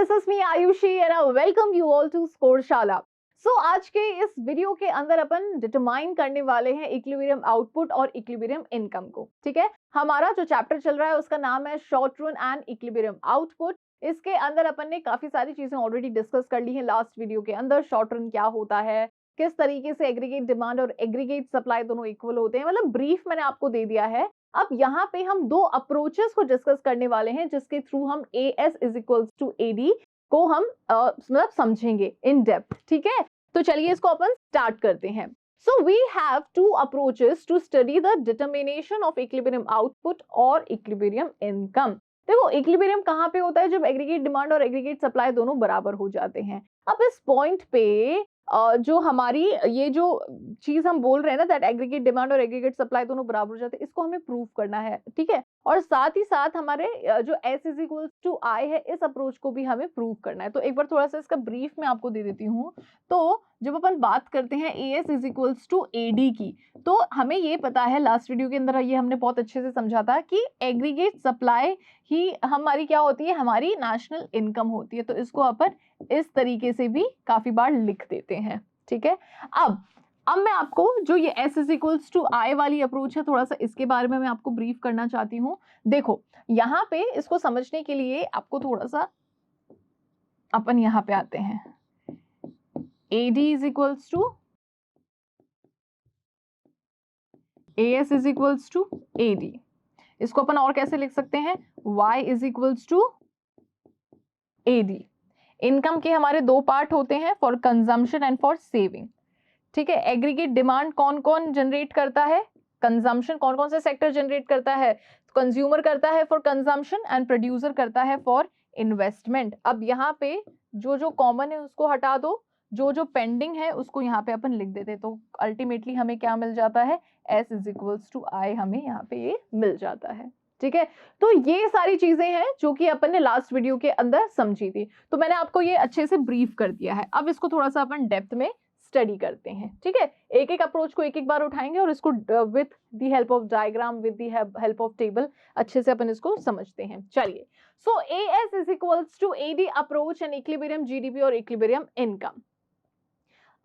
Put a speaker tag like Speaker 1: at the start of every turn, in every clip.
Speaker 1: this is me Ayushi and I welcome you all to Scoreshala. आज के इस video के अंदर अपन डिटरमाइन करने वाले हैं इक्विलिब्रियम आउटपुट और इक्विलिब्रियम इनकम को। ठीक है, हमारा जो चैप्टर चल रहा है उसका नाम है short run and equilibrium output. इसके अंदर अपन ने काफी सारी चीजें ऑलरेडी डिस्कस कर ली है लास्ट वीडियो के अंदर। शॉर्ट रन क्या होता है, किस तरीके से एग्रीगेट डिमांड और एग्रीगेट सप्लाई दोनों इक्वल होते हैं, मतलब ब्रीफ मैंने आपको दे दिया है। अब यहाँ पे हम दो अप्रोचेस को डिस्कस करने वाले हैं जिसके थ्रू हम AS is equals to AD को हम मतलब समझेंगे इन डेप्थ। ठीक है, तो चलिए इसको अपन स्टार्ट करते हैं। So we have two approaches to study the determination of equilibrium output और equilibrium income। देखो इक्विलिब्रियम कहाँ पे होता है, जब एग्रीगेट डिमांड और एग्रीगेट सप्लाई दोनों बराबर हो जाते हैं। अब इस पॉइंट पे जो हमारी ये जो चीज हम बोल रहे हैं ना दैट एग्रीगेट डिमांड और एग्रीगेट सप्लाई दोनों बराबर हो जाते हैं, इसको हमें प्रूव करना है। ठीक है, और साथ ही साथ हमारे जो S is equal to I है, इस अप्रोच को भी हमें प्रूव करना है। तो एक बार थोड़ा सा इसका ब्रीफ मैं आपको दे देती हूँ। तो जब अपन बात करते हैं AS is equals to AD की, तो हमें ये पता है लास्ट वीडियो के अंदर ये हमने बहुत अच्छे से समझा था कि एग्रीगेट सप्लाई ही हमारी क्या होती है, हमारी नेशनल इनकम होती है। तो इसको अपन इस तरीके से भी काफी बार लिख देते हैं। ठीक है, अब मैं आपको जो ये S is equals to I वाली अप्रोच है, थोड़ा सा इसके बारे में मैं आपको ब्रीफ करना चाहती हूँ। देखो यहाँ पे इसको समझने के लिए आपको थोड़ा सा अपन यहाँ पे आते हैं। AD is equals to AS is equals to AD। इसको अपन और कैसे लिख सकते हैं, Y is equals to AD। Income के हमारे दो पार्ट होते हैं, for consumption and for saving. ठीक है, एग्रीगेट डिमांड कौन कौन जनरेट करता है, कंजम्पशन कौन कौन से सेक्टर जनरेट करता है, कंज्यूमर करता है फॉर कंजम्पशन एंड प्रोड्यूसर करता है फॉर इन्वेस्टमेंट। अब यहाँ पे जो जो कॉमन है उसको हटा दो, जो जो पेंडिंग है उसको यहाँ पे अपन लिख देते, तो अल्टीमेटली हमें क्या मिल जाता है, S is equals to I हमें यहाँ पे ये मिल जाता है। ठीक है, तो ये सारी चीजें हैं जो कि अपन ने लास्ट वीडियो के अंदर समझी थी, तो मैंने आपको ये अच्छे से ब्रीफ कर दिया है। अब इसको थोड़ा सा अपन डेप्थ में स्टडी करते हैं। ठीक है, एक एक अप्रोच को एक एक बार उठाएंगे और इसको with the help of diagram, with the help of table अच्छे से अपन इसको समझते हैं। चलिए, so AS is equals to AD approach and equilibrium GDP और equilibrium income.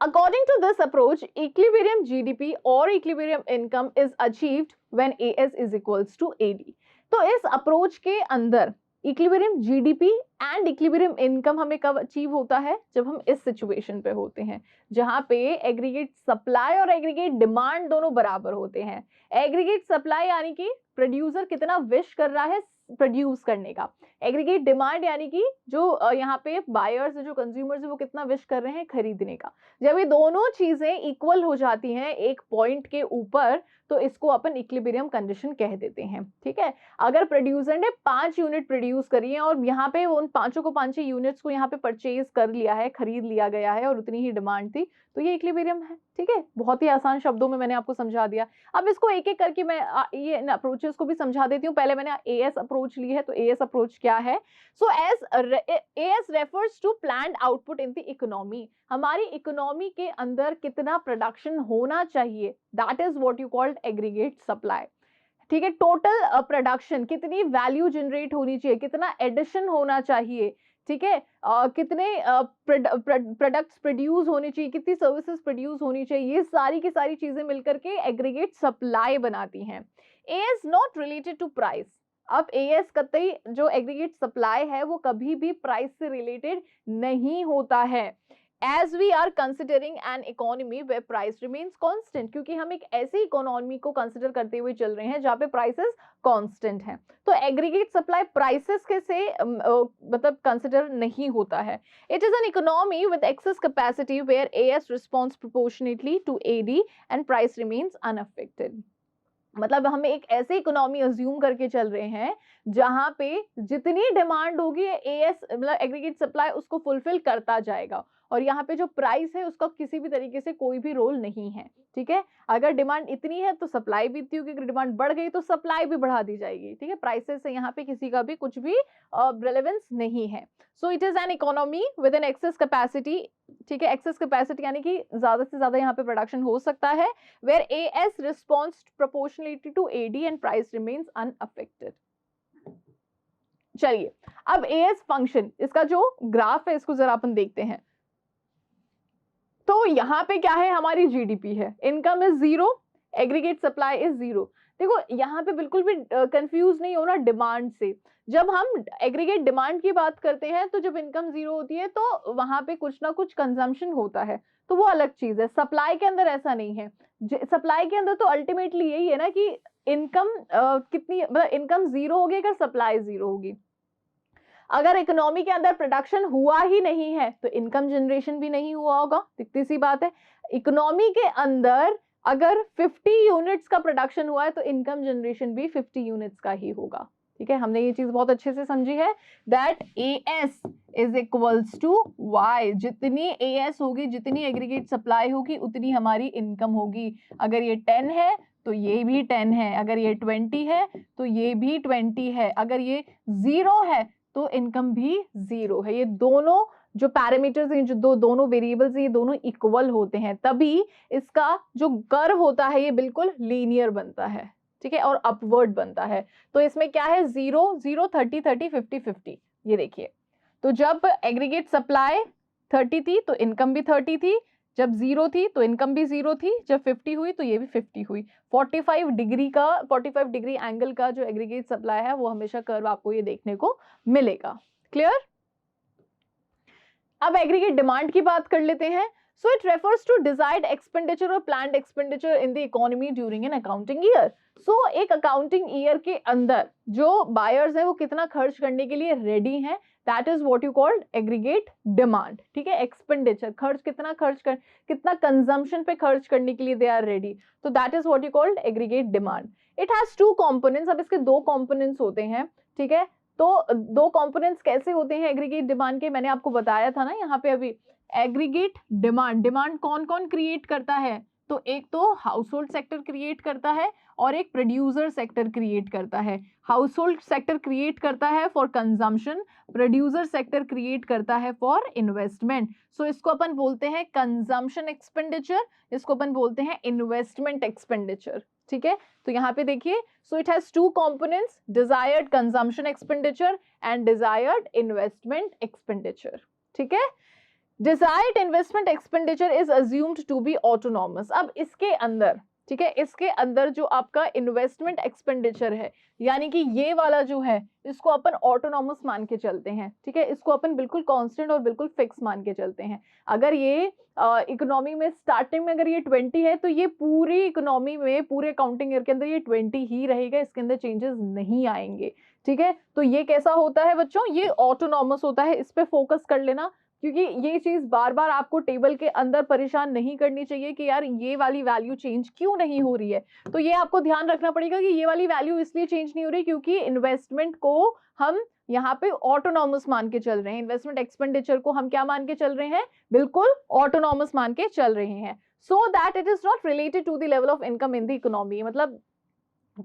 Speaker 1: According to this approach, equilibrium GDP or equilibrium income is achieved when AS is equals to AD। तो इस अप्रोच के अंदर equilibrium GDP and equilibrium income हमें कब achieve होता है, जब हम इस सिचुएशन पे होते हैं जहां पे एग्रीगेट सप्लाई और एग्रीगेट डिमांड दोनों बराबर होते हैं। एग्रीगेट सप्लाई यानी कि प्रोड्यूसर कितना विश कर रहा है प्रोड्यूस करने का, एग्रीगेट डिमांड यानी कि जो यहाँ पे बायर्स जो कंज्यूमर्स है वो कितना विश कर रहे हैं खरीदने का। जब ये दोनों चीजें इक्वल हो जाती हैं एक पॉइंट के ऊपर, तो इसको अपन इक्विलिब्रियम कंडीशन कह देते हैं। ठीक है, अगर प्रोड्यूसर ने 5 यूनिट प्रोड्यूस करी है और यहाँ पे उन पांचों को 5 यूनिट्स को यहाँ पे परचेज कर लिया है, खरीद लिया गया है और उतनी ही डिमांड थी, तो ये इक्विलिब्रियम है। ठीक है, बहुत ही आसान शब्दों में मैंने आपको समझा दिया। अब इसको एक एक करके मैं ये अप्रोचेस को भी समझा देती हूँ। पहले मैंने AS अप्रोच ली है, तो AS अप्रोच क्या है, so AS refers to planned output in the economy. हमारी इकोनॉमी के अंदर कितना प्रोडक्शन होना चाहिए, that is what you called aggregate supply. ठीक है, टोटल प्रोडक्शन कितनी वैल्यू जनरेट होनी चाहिए, कितना एडिशन होना चाहिए। ठीक है, कितने प्रोडक्ट्स प्रोड्यूस होने चाहिए, कितनी सर्विसेज प्रोड्यूस होनी चाहिए, ये सारी की सारी चीजें मिलकर के एग्रीगेट सप्लाई बनाती हैं। AS not related to price. अब AS कतई जो एग्रीगेट सप्लाई है वो कभी भी प्राइस से रिलेटेड नहीं होता है, as we are considering an economy where price remains constant, क्योंकि हम एक ऐसी इकोनॉमी को कंसिडर करते हुए चल रहे हैं जहाँ पे प्राइसेस कांस्टेंट हैं। तो एग्रीगेट सप्लाई प्राइसेस के से मतलब कंसिडर नहीं होता है। It is an economy with excess capacity where AS response proportionately to AD and price remains unaffected. मतलब हम एक ऐसी इकोनॉमी अज्यूम करके चल रहे हैं जहां पे जितनी डिमांड होगी AS मतलब एग्रीगेट सप्लाई उसको फुलफिल करता जाएगा, और यहाँ पे जो प्राइस है उसका किसी भी तरीके से कोई भी रोल नहीं है। ठीक है, अगर डिमांड इतनी है तो सप्लाई भी इतनी होगी, अगर डिमांड बढ़ गई तो सप्लाई भी बढ़ा दी जाएगी। ठीक है, प्राइसेस से यहाँ पे किसी का भी कुछ भी रेलेवेंस नहीं है। So it is an economy with an excess capacity. ठीक है, एक्सेस कैपेसिटी यानी कि ज्यादा से ज्यादा यहाँ पे प्रोडक्शन हो सकता है, where AS response proportionally to AD and price remains unaffected. चलिए अब एएस फंक्शन, इसका जो ग्राफ है इसको जरा अपन देखते हैं। तो यहाँ पे क्या है, हमारी जीडीपी है, income is 0, aggregate supply is 0। देखो यहाँ पे बिल्कुल भी कंफ्यूज नहीं होना डिमांड से। जब हम एग्रीगेट डिमांड की बात करते हैं तो जब इनकम 0 होती है तो वहां पे कुछ ना कुछ कंजम्पशन होता है, तो वो अलग चीज है। सप्लाई के अंदर ऐसा नहीं है। सप्लाई के अंदर तो अल्टीमेटली यही है ना कि इनकम कितनी, मतलब इनकम 0 होगी अगर सप्लाई 0 होगी। अगर इकोनॉमी के अंदर प्रोडक्शन हुआ ही नहीं है तो इनकम जनरेशन भी नहीं हुआ होगा, दिखती सी बात है। इकोनॉमी के अंदर अगर 50 यूनिट्स का प्रोडक्शन हुआ है तो इनकम जनरेशन भी 50 यूनिट्स का ही होगा। ठीक है, हमने ये चीज बहुत अच्छे से समझी है that AS is equals to Y. जितनी एएस होगी, जितनी एग्रीगेट सप्लाई होगी, उतनी हमारी इनकम होगी। अगर ये 10 है तो ये भी 10 है, अगर ये 20 है तो ये भी 20 है, अगर ये 0 है तो इनकम भी 0 है। ये दोनों जो पैरामीटर्स हैं, जो दोनों वेरिएबल्स हैं, ये दोनों इक्वल होते हैं, तभी इसका जो कर्व होता है ये बिल्कुल लीनियर बनता है। ठीक है, और अपवर्ड बनता है। तो इसमें क्या है, 0 0 30 30 50 50। ये देखिए, तो जब एग्रीगेट सप्लाई 30 थी तो इनकम भी 30 थी, जब 0 थी तो इनकम भी 0 थी, जब 50 हुई तो ये भी 50 हुई। 45 डिग्री एंगल का जो एग्रीगेट सप्लाई है वो हमेशा कर्व आपको ये देखने को मिलेगा। क्लियर? अब एग्रीगेट डिमांड की बात कर लेते हैं। So it refers to desired expenditure और planned expenditure in the economy during an accounting year. So एक अकाउंटिंग ईयर के अंदर जो बायर्स हैं वो कितना खर्च करने के लिए रेडी हैं, that is what you called aggregate demand. ठीक है, एक्सपेंडिचर, कितना कंजम्पशन पे खर्च करने के लिए दे आर रेडी, तो that is what you called aggregate demand. It has 2 components. अब इसके 2 कंपोनेंट्स होते हैं। ठीक है, तो 2 कंपोनेंट्स कैसे होते हैं एग्रीगेट डिमांड के, मैंने आपको बताया था ना यहाँ पे अभी। एग्रीगेट डिमांड कौन कौन क्रिएट करता है, तो एक तो हाउस होल्ड सेक्टर क्रिएट करता है और एक प्रोड्यूसर सेक्टर क्रिएट करता है। हाउस होल्ड सेक्टर क्रिएट करता है for consumption, producer sector create करता है फॉर इन्वेस्टमेंट। सो इसको अपन बोलते हैं कंजम्पशन एक्सपेंडिचर, इसको अपन बोलते हैं इन्वेस्टमेंट एक्सपेंडिचर। ठीक है, तो यहाँ पे देखिए, so it has 2 components, desired consumption expenditure and desired investment expenditure. ठीक है, desired investment expenditure is assumed to be autonomous. अब इसके अंदर, ठीक है, इसके अंदर जो आपका इन्वेस्टमेंट एक्सपेंडिचर है, यानी कि ये वाला जो है, इसको अपन ऑटोनॉमस मान के चलते हैं। ठीक है, इसको अपन बिल्कुल कांस्टेंट और बिल्कुल फिक्स मान के चलते हैं। अगर ये इकोनॉमी में स्टार्टिंग में अगर ये 20 है तो ये पूरी इकोनॉमी में, पूरे अकाउंटिंग ईयर के अंदर ये 20 ही रहेगा, इसके अंदर चेंजेस नहीं आएंगे। ठीक है, तो ये कैसा होता है बच्चों, ये ऑटोनॉमस होता है। इस पे फोकस कर लेना, क्योंकि ये चीज बार बार आपको टेबल के अंदर परेशान नहीं करनी चाहिए कि यार ये वाली वैल्यू चेंज क्यों नहीं हो रही है। तो ये आपको ध्यान रखना पड़ेगा कि ये वाली वैल्यू इसलिए चेंज नहीं हो रही क्योंकि इन्वेस्टमेंट को हम यहाँ पे ऑटोनॉमस मान के चल रहे हैं। इन्वेस्टमेंट एक्सपेंडिचर को हम क्या मान के चल रहे हैं, बिल्कुल ऑटोनॉमस मान के चल रहे हैं। So that it is not related to the level of income in the economy. मतलब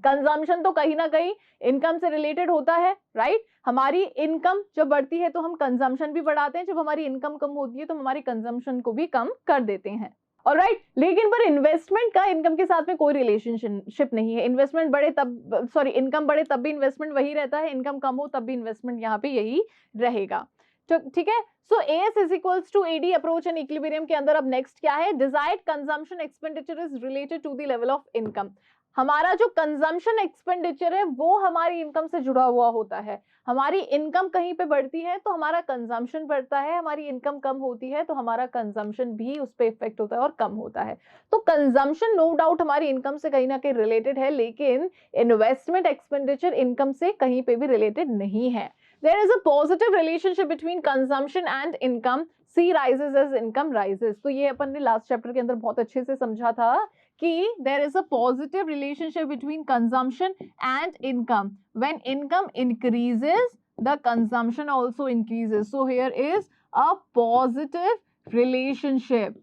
Speaker 1: कंजम्पशन तो कहीं ना कहीं इनकम से रिलेटेड होता है, राइट? हमारी इनकम जब बढ़ती है तो हम कंजम्पशन भी बढ़ाते हैं, जब हमारी इनकम कम होती है तो हमारी कंजम्पशन को भी कम कर देते हैं। ऑलराइट, लेकिन पर इन्वेस्टमेंट का इनकम के साथ में कोई रिलेशनशिप नहीं है। इन्वेस्टमेंट बढ़े तब, सॉरी, इनकम बढ़े तब भी इन्वेस्टमेंट वही रहता है, इनकम कम हो तब भी इन्वेस्टमेंट यहाँ पे यही रहेगा। ठीक है, so S is equals to AD approach and equilibrium के अंदर अब नेक्स्ट क्या है, desired consumption expenditure is related to the level of income. हमारा जो कंजम्पशन एक्सपेंडिचर है वो हमारी इनकम से जुड़ा हुआ होता है। हमारी इनकम कहीं पे बढ़ती है तो हमारा कंजम्पशन बढ़ता है, हमारी इनकम कम होती है तो हमारा कंजम्पशन भी उस पर इफेक्ट होता है और कम होता है। तो कंजम्पशन नो डाउट हमारी इनकम से कहीं ना कहीं रिलेटेड है, लेकिन इन्वेस्टमेंट एक्सपेंडिचर इनकम से कहीं पे भी रिलेटेड नहीं है। There is a positive relationship between consumption and income. C rises as income rises. तो ये अपन ने लास्ट चैप्टर के अंदर बहुत अच्छे से समझा था कि there is a positive relationship between consumption and income. When income increases, the consumption also increases. So here is a positive relationship.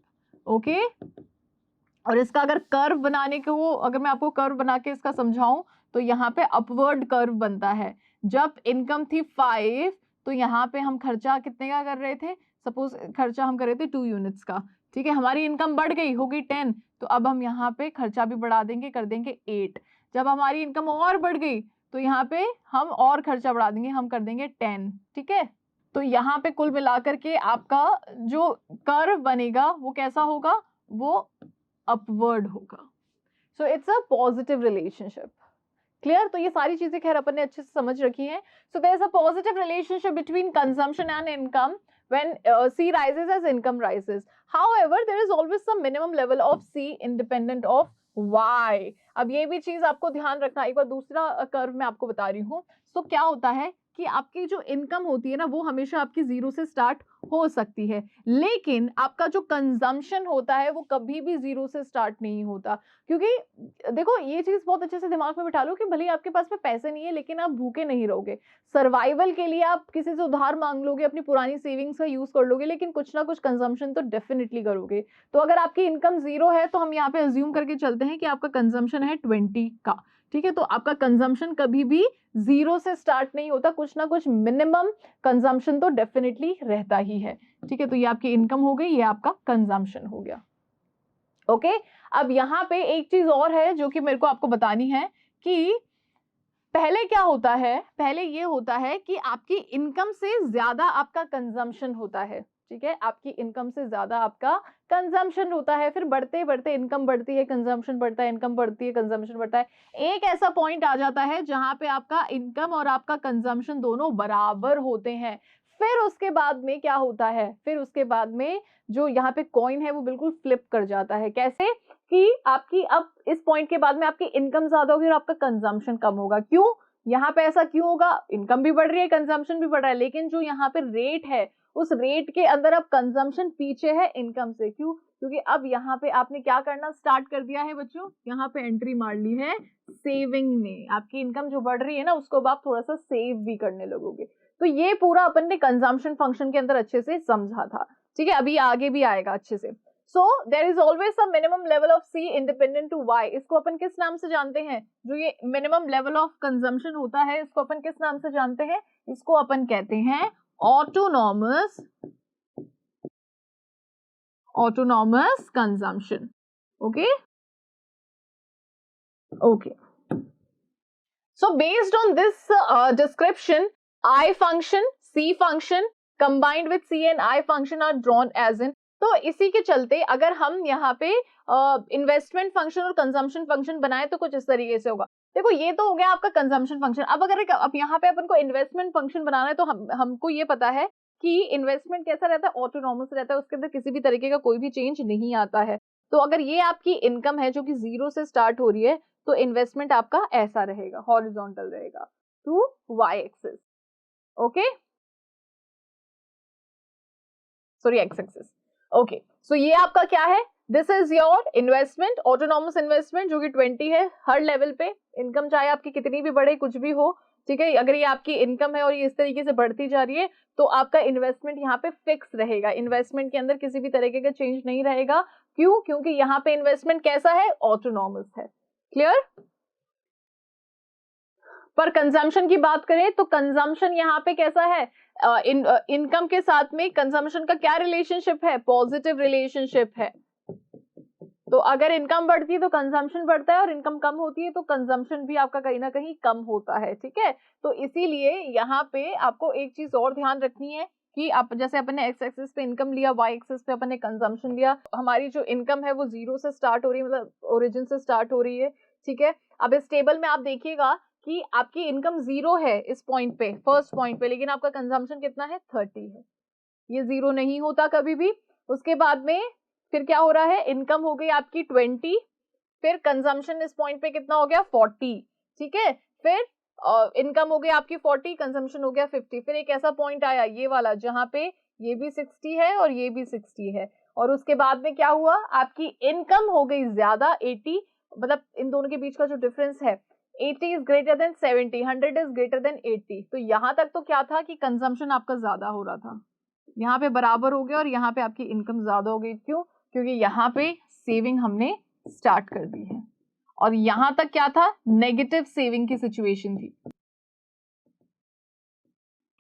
Speaker 1: Okay? और इसका अगर कर्व बनाने के हो, अगर मैं आपको कर्व बना के इसका समझाऊं तो यहाँ पे अपवर्ड कर्व बनता है। जब इनकम थी 5 तो यहाँ पे हम खर्चा कितने का कर रहे थे, सपोज खर्चा हम कर रहे थे 2 यूनिट्स का। ठीक है, हमारी इनकम बढ़ गई, होगी 10, तो अब हम यहाँ पे खर्चा भी बढ़ा देंगे, कर देंगे 8। जब हमारी इनकम और बढ़ गई तो यहाँ पे हम और खर्चा बढ़ा देंगे, हम कर देंगे 10, ठीक है। तो यहाँ पे कुल मिलाकर के आपका जो कर्व बनेगा वो कैसा होगा, वो अपवर्ड होगा। So it's a positive relationship. Clear? तो ये सारी चीजें खैर अपन ने अच्छे से समझ रखी हैं। So there is a positive relationship between consumption and income when C rises as income rises. However, there is always some minimum level of C independent of Y. अब ये भी चीज आपको ध्यान रखना, एक बार दूसरा कर्व मैं आपको बता रही हूँ। तो क्या होता है कि आपकी जो इनकम होती है ना, वो हमेशा आपकी जीरो से स्टार्ट हो सकती है, लेकिन आपका जो कंजम्पशन होता है वो कभी भी जीरो से स्टार्ट नहीं होता। क्योंकि देखो ये चीज बहुत अच्छे से दिमाग में बिठा लो कि भले आपके पास में पैसे नहीं है लेकिन आप भूखे नहीं रहोगे। सर्वाइवल के लिए आप किसी से उधार मांग लोगे, अपनी पुरानी सेविंग्स का यूज कर लोगे, लेकिन कुछ ना कुछ कंजम्पशन तो डेफिनेटली करोगे। तो अगर आपकी इनकम जीरो है तो हम यहाँ पे अज्यूम करके चलते हैं कि आपका कंजम्पशन है 20 का, ठीक है। तो आपका कंजम्पशन कभी भी जीरो से स्टार्ट नहीं होता, कुछ ना कुछ मिनिमम कंजम्पशन तो डेफिनेटली रहता ही है, ठीक है। तो ये आपकी इनकम हो गई, ये आपका कंजम्पशन हो गया। ओके, अब यहाँ पे एक चीज और है जो कि मेरे को आपको बतानी है कि पहले क्या होता है, पहले ये होता है कि आपकी इनकम से ज्यादा आपका कंजम्पशन होता है, ठीक है। आपकी इनकम से ज्यादा आपका कंजम्पशन होता है, फिर बढ़ते बढ़ते इनकम बढ़ती है, कंजम्पशन बढ़ता है, इनकम बढ़ती है, कंजम्पशन बढ़ता है। एक ऐसा पॉइंट आ जाता है जहां पे आपका इनकम और आपका कंजम्पशन दोनों बराबर होते हैं। फिर उसके बाद में क्या होता है, फिर उसके बाद में जो यहाँ पे कॉइन है वो बिल्कुल फ्लिप कर जाता है। कैसे कि आपकी अब इस पॉइंट के बाद में आपकी इनकम ज्यादा होगी और आपका कंजम्पशन कम होगा। क्यों? यहाँ पे ऐसा क्यों होगा? इनकम भी बढ़ रही है, कंजम्पशन भी बढ़ रहा है, लेकिन जो यहाँ पे रेट है उस रेट के अंदर अब कंजम्पशन पीछे है इनकम से। क्यों? क्योंकि अब यहाँ पे आपने क्या करना स्टार्ट कर दिया है बच्चों, यहाँ पे एंट्री मार ली है सेविंग ने। आपकी इनकम जो बढ़ रही है ना उसको अब आप थोड़ा सा सेव भी करने लगोगे। तो ये पूरा अपन ने कंजम्पशन फंक्शन के अंदर अच्छे से समझा था, ठीक है। अभी आगे भी आएगा अच्छे से। So there is always a minimum level of C independent to Y. इसको अपन किस नाम से जानते हैं? जो ये minimum level of consumption होता है इसको अपन किस नाम से जानते हैं? इसको अपन कहते हैं autonomous consumption. Okay? Okay. So based on this description, I function, C function combined with C and I function are drawn as in. तो इसी के चलते अगर हम यहाँ पे इन्वेस्टमेंट फंक्शन और कंजम्पशन फंक्शन बनाए तो कुछ इस तरीके से होगा। देखो ये तो हो गया आपका कंजम्पशन फंक्शन। अब अगर अब यहाँ पे अपन को इन्वेस्टमेंट फंक्शन बनाना है तो हमको ये पता है कि इन्वेस्टमेंट कैसा रहता है, ऑटोनॉमस रहता है, उसके अंदर किसी भी तरीके का कोई भी चेंज नहीं आता है। तो अगर ये आपकी इनकम है जो कि जीरो से स्टार्ट हो रही है तो इन्वेस्टमेंट आपका ऐसा रहेगा, हॉरिजॉन्टल रहेगा to Y axis, okay, sorry X axis. Okay, so ये आपका क्या है, this is your investment, autonomous investment जो कि 20 है हर लेवल पे। इनकम चाहे आपकी कितनी भी बढ़े, कुछ भी हो, ठीक है। अगर ये आपकी इनकम है और ये इस तरीके से बढ़ती जा रही है तो आपका इन्वेस्टमेंट यहाँ पे फिक्स रहेगा, इन्वेस्टमेंट के अंदर किसी भी तरीके का चेंज नहीं रहेगा। क्यों? क्योंकि यहाँ पे इन्वेस्टमेंट कैसा है, ऑटोनॉमस है। क्लियर? पर कंजम्पशन की बात करें तो कंजम्पशन यहाँ पे कैसा है, इनकम के साथ में कंजम्पशन का क्या रिलेशनशिप है, पॉजिटिव रिलेशनशिप है। तो अगर इनकम बढ़ती है तो कंजम्पशन बढ़ता है और इनकम कम होती है तो कंजम्पशन भी आपका कहीं ना कहीं कम होता है, ठीक है। तो इसीलिए यहाँ पे आपको एक चीज और ध्यान रखनी है कि आप जैसे अपन ने एक्स एक्सिस पे इनकम लिया, वाई एक्सिस पे अपन ने कंजम्पशन लिया, हमारी जो इनकम है वो जीरो से स्टार्ट हो रही है, मतलब ओरिजिन से स्टार्ट हो रही है, ठीक है। अब इस टेबल में आप देखिएगा कि आपकी इनकम जीरो है इस पॉइंट पे, फर्स्ट पॉइंट पे, लेकिन आपका कंजम्पशन कितना है, 30 है। ये जीरो नहीं होता कभी भी। उसके बाद में फिर क्या हो रहा है, इनकम हो गई आपकी 20, फिर कंजम्पशन इस पॉइंट पे कितना हो गया, 40, ठीक है। फिर इनकम हो गई आपकी 40, कंजम्पशन हो गया 50। फिर एक ऐसा पॉइंट आया ये वाला जहां पे ये भी 60 है और ये भी 60 है, और उसके बाद में क्या हुआ, आपकी इनकम हो गई ज्यादा 80, मतलब इन दोनों के बीच का जो डिफरेंस है 80 is greater then 70, 100 is greater then 80। तो यहां तक तो क्या था कि कंजम्पशन आपका ज्यादा हो रहा था, यहाँ पे बराबर हो गया और यहाँ पे आपकी इनकम ज्यादा हो गई। क्यों? क्योंकि यहाँ पे सेविंग हमने स्टार्ट कर दी है, और यहां तक क्या था, नेगेटिव सेविंग की सिचुएशन थी।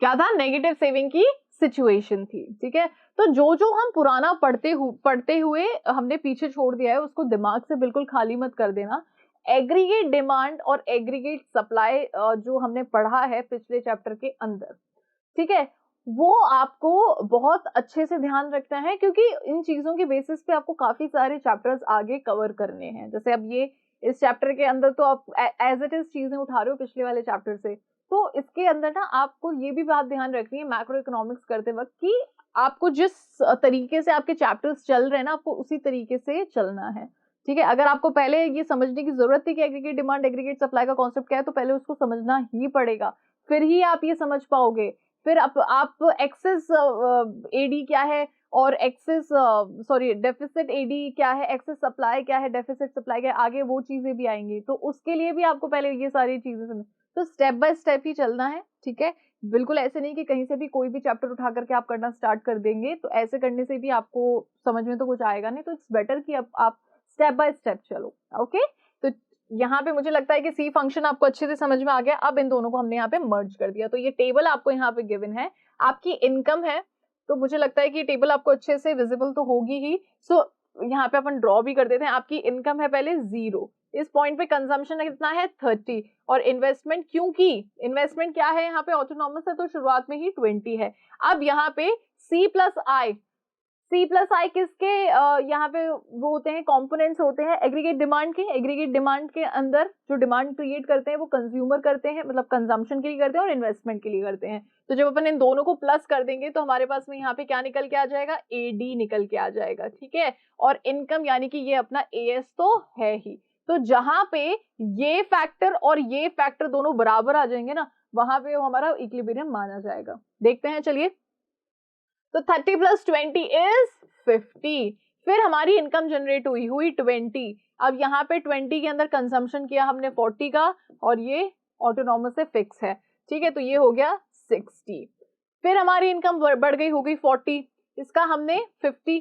Speaker 1: क्या था, नेगेटिव सेविंग की सिचुएशन थी, ठीक है। तो जो जो हम पुराना पढ़ते हुए हमने पीछे छोड़ दिया है उसको दिमाग से बिल्कुल खाली मत कर देना। एग्रीगेट डिमांड और एग्रीगेट सप्लाई जो हमने पढ़ा है पिछले चैप्टर के अंदर, ठीक है, वो आपको बहुत अच्छे से ध्यान रखना है, क्योंकि इन चीजों के बेसिस पे आपको काफी सारे चैप्टर्स आगे कवर करने हैं। जैसे अब ये इस चैप्टर के अंदर तो आप एज इट इज चीजें उठा रहे हो पिछले वाले चैप्टर से, तो इसके अंदर ना आपको ये भी बात ध्यान रखनी है मैक्रो इकोनॉमिक्स करते वक्त कि आपको जिस तरीके से आपके चैप्टर्स चल रहे हैं ना, आपको उसी तरीके से चलना है, ठीक है। अगर आपको पहले ये समझने की जरूरत थी कि एग्रीगेट डिमांड एग्रीगेट सप्लाई का कॉन्सेप्ट क्या है, तो पहले उसको समझना ही पड़ेगा, फिर ही आप ये समझ पाओगे। फिर आप एक्सेस एडी क्या है और एक्सेस डेफिसिट एडी क्या है, एक्सेस सप्लाई क्या है, डेफिसिट सप्लाई क्या है, आगे वो चीजें भी आएंगी, तो उसके लिए भी आपको पहले ये सारी चीजें समझ, तो स्टेप बाय स्टेप ही चलना है, ठीक है। बिल्कुल ऐसे नहीं कि कहीं से भी कोई भी चैप्टर उठा करके आप करना स्टार्ट कर देंगे, तो ऐसे करने से भी आपको समझ में तो कुछ आएगा नहीं, तो इट्स बेटर कि आप स्टेप बाय स्टेप चलो, ओके। तो यहाँ पे मुझे लगता है कि सी फंक्शन आपको अच्छे से समझ में आ गया। अब इन दोनों को हमने यहाँ पे मर्ज कर दिया, तो ये टेबल आपको यहाँ पे गिवन है, आपकी इनकम है, तो मुझे लगता है कि टेबल आपको अच्छे से विजिबल तो होगी ही। सो यहाँ पे अपन ड्रॉ भी कर देते हैं। आपकी इनकम है पहले 0, इस पॉइंट पे कंजम्पशन कितना है 30, और इन्वेस्टमेंट, क्योंकि इन्वेस्टमेंट क्या है यहाँ पे ऑटोनॉमस है, तो शुरुआत में ही 20 है। अब यहाँ पे सी प्लस आई किसके यहाँ पे वो होते हैं, कंपोनेंट्स होते हैं एग्रीगेट डिमांड के। एग्रीगेट डिमांड के अंदर जो डिमांड क्रिएट करते हैं वो कंज्यूमर करते हैं, मतलब कंजम्पशन के लिए करते हैं और इन्वेस्टमेंट के लिए करते हैं। तो जब अपन इन दोनों को प्लस कर देंगे तो हमारे पास में यहाँ पे क्या निकल के आ जाएगा, एडी निकल के आ जाएगा, ठीक है। और इनकम यानी कि ये अपना एएस तो है ही, तो जहां पे ये फैक्टर और ये फैक्टर दोनों बराबर आ जाएंगे ना, वहां पे वो हमारा इक्विलिब्रियम माना जाएगा। देखते हैं चलिए, तो 30 + 20 = 50। फिर हमारी इनकम जनरेट हुई 20। अब यहाँ पे 20 के अंदर कंजम्पशन किया हमने 40 का, और ये ऑटोनॉमस से फिक्स है, ठीक है, तो ये हो गया 60। फिर हमारी इनकम बढ़ गई, हो गई 40, इसका हमने 50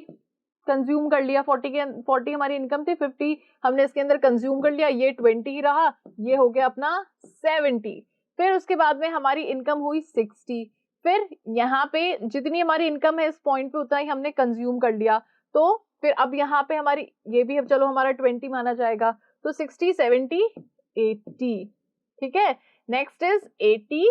Speaker 1: कंज्यूम कर लिया। 40 हमारी इनकम थी, 50 हमने इसके अंदर कंज्यूम कर लिया, ये 20 ही रहा, ये हो गया अपना 70। फिर उसके बाद में हमारी इनकम हुई 60। फिर यहाँ पे जितनी हमारी इनकम है इस पॉइंट पे उतना ही हमने कंज्यूम कर लिया, तो फिर अब यहाँ पे हमारी ये भी अब चलो हमारा 20 माना जाएगा, तो 60 70 80, ठीक है। नेक्स्ट इज 80,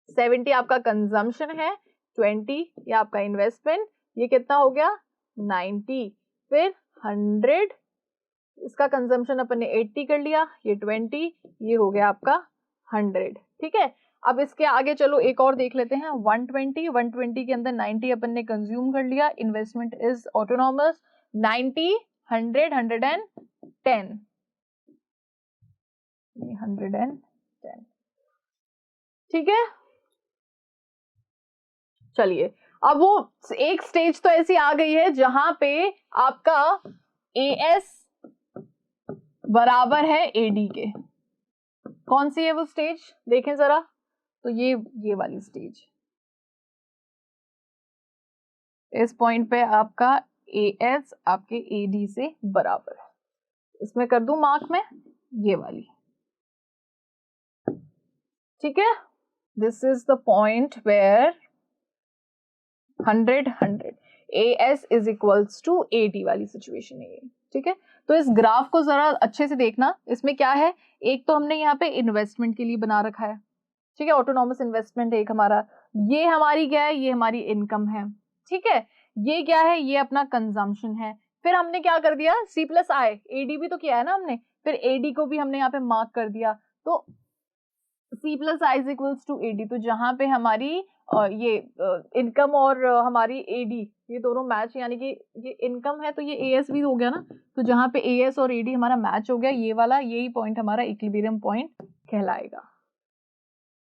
Speaker 1: 70 आपका कंजम्पशन है, 20 ये आपका इन्वेस्टमेंट, ये कितना हो गया 90। फिर 100, इसका कंजम्पशन अपन ने 80 कर लिया, ये 20, ये हो गया आपका 100, ठीक है। अब इसके आगे चलो एक और देख लेते हैं, 120 के अंदर 90 अपन ने कंज्यूम कर लिया, इन्वेस्टमेंट इज ऑटोनॉमस, 90 100 110, 110, ठीक है। चलिए, अब वो एक स्टेज तो ऐसी आ गई है जहां पे आपका एएस बराबर है एडी के। कौन सी है वो स्टेज, देखें जरा, तो ये वाली स्टेज, इस पॉइंट पे आपका एएस आपके एडी से बराबर है, इसमें कर दूं मार्क में ये वाली, ठीक है। This is the point where 100 100 AS is equals to AD वाली सिचुएशन है ये, ठीक है। तो इस ग्राफ को जरा अच्छे से देखना, इसमें क्या है, एक तो हमने यहाँ पे इन्वेस्टमेंट के लिए बना रखा है, ठीक है, ऑटोनॉमस इन्वेस्टमेंट एक हमारा, ये हमारी क्या है, ये हमारी इनकम है, ठीक है। ये क्या है, ये अपना कंजम्पशन है। फिर हमने क्या कर दिया, सी प्लस आई, एडी भी तो किया है ना हमने, फिर एडी को भी हमने यहाँ पे मार्क कर दिया, तो C plus I is equals to AD, तो जहां पे हमारी ये इनकम और हमारी एडी ये दोनों मैच, यानी कि ये इनकम है तो ये एएस भी हो गया ना, तो जहां पे एएस और एडी हमारा मैच हो गया, ये वाला यही पॉइंट हमारा इक्विलिब्रियम पॉइंट कहलाएगा,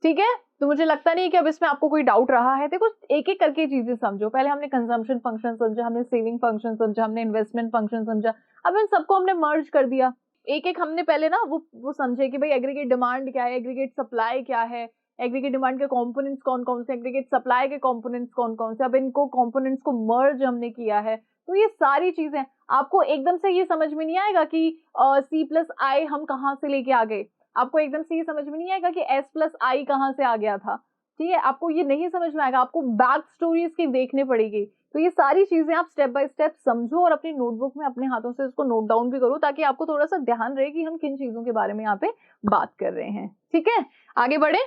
Speaker 1: ठीक है। तो मुझे लगता नहीं कि अब इसमें आपको कोई डाउट रहा है। देखो एक एक करके चीजें समझो, पहले हमने कंजम्पशन फंक्शन समझा, हमने सेविंग फंक्शन समझा, हमने इन्वेस्टमेंट फंक्शन समझा, अब इन सबको हमने मर्ज कर दिया। एक एक हमने पहले ना वो समझे कि भाई एग्रीगेट डिमांड क्या है, एग्रीगेट सप्लाई क्या है, एग्रीगेट डिमांड के कंपोनेंट्स कौन कौन से, एग्रीगेट सप्लाई के कंपोनेंट्स कौन कौन से, अब इनको कंपोनेंट्स को मर्ज हमने किया है। तो ये सारी चीजें आपको एकदम से ये समझ में नहीं आएगा कि सी प्लस आई हम कहाँ से लेके आ गए, आपको एकदम से ये समझ में नहीं आएगा कि एस प्लस आई कहाँ से आ गया था, ठीक है, आपको ये नहीं समझ में आएगा, आपको बैक स्टोरी इसकी देखनी पड़ेगी। तो ये सारी चीजें आप स्टेप बाय स्टेप समझो और अपनी नोटबुक में अपने हाथों से इसको नोट डाउन भी करो, ताकि आपको थोड़ा सा ध्यान रहे कि हम किन चीजों के बारे में यहाँ पे बात कर रहे हैं। ठीक है, आगे बढ़े,